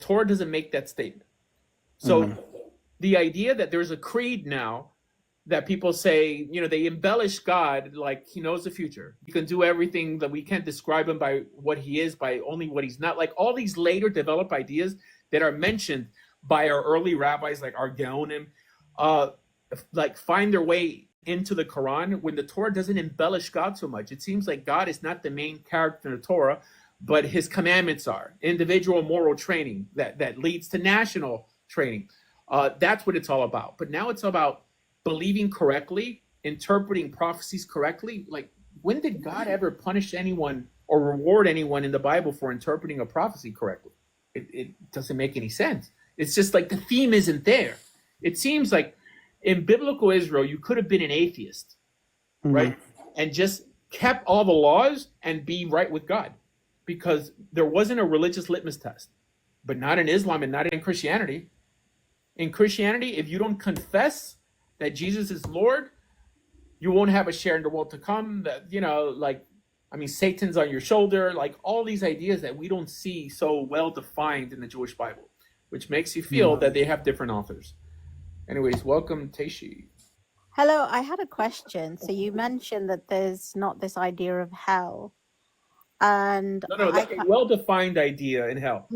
Torah doesn't make that statement. So the idea that there's a creed now that people say, they embellish God like he knows the future. He can do everything, that we can't describe him by what he is, by only what he's not. Like all these later developed ideas that are mentioned by our early rabbis, like our Gaonim, like find their way into the Quran when the Torah doesn't embellish God so much. It seems like God is not the main character in the Torah, but his commandments are individual moral training that leads to national training. That's what it's all about. But now it's about believing correctly, interpreting prophecies correctly. Like, when did God ever punish anyone or reward anyone in the Bible for interpreting a prophecy correctly? It doesn't make any sense. It's just like the theme isn't there. It seems like in biblical Israel, you could have been an atheist, right? And just kept all the laws and be right with God, because there wasn't a religious litmus test. But not in Islam and not in Christianity. In Christianity, if you don't confess that Jesus is Lord, you won't have a share in the world to come. That, Satan's on your shoulder, like all these ideas that we don't see so well defined in the Jewish Bible, which makes you feel that they have different authors. Anyways, welcome, Teishi. Hello, I had a question. So you mentioned that there's not this idea of hell. And like a well-defined idea in hell.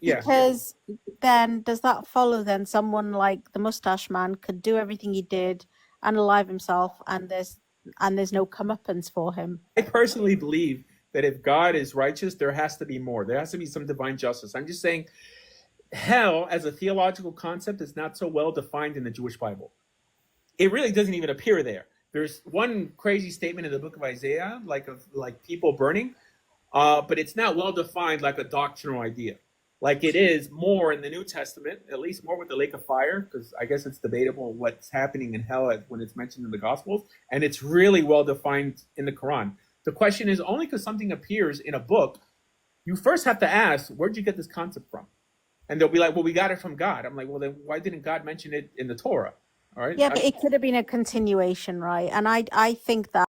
Because then does that follow then someone like the mustache man could do everything he did and alive himself, and there's no comeuppance for him? I personally believe that if God is righteous, there has to be more. There has to be some divine justice. I'm just saying hell as a theological concept is not so well defined in the Jewish Bible. It really doesn't even appear there. There's one crazy statement in the book of Isaiah, like people burning, but it's not well defined like a doctrinal idea. Like it is more in the New Testament, at least more with the lake of fire, because I guess it's debatable what's happening in hell when it's mentioned in the Gospels, and it's really well defined in the Quran. The question is, only because something appears in a book, you first have to ask, where'd you get this concept from? And they'll be like, well, we got it from God. I'm like, well, then why didn't God mention it in the Torah? All right. Yeah, but it could have been a continuation, right? And I think that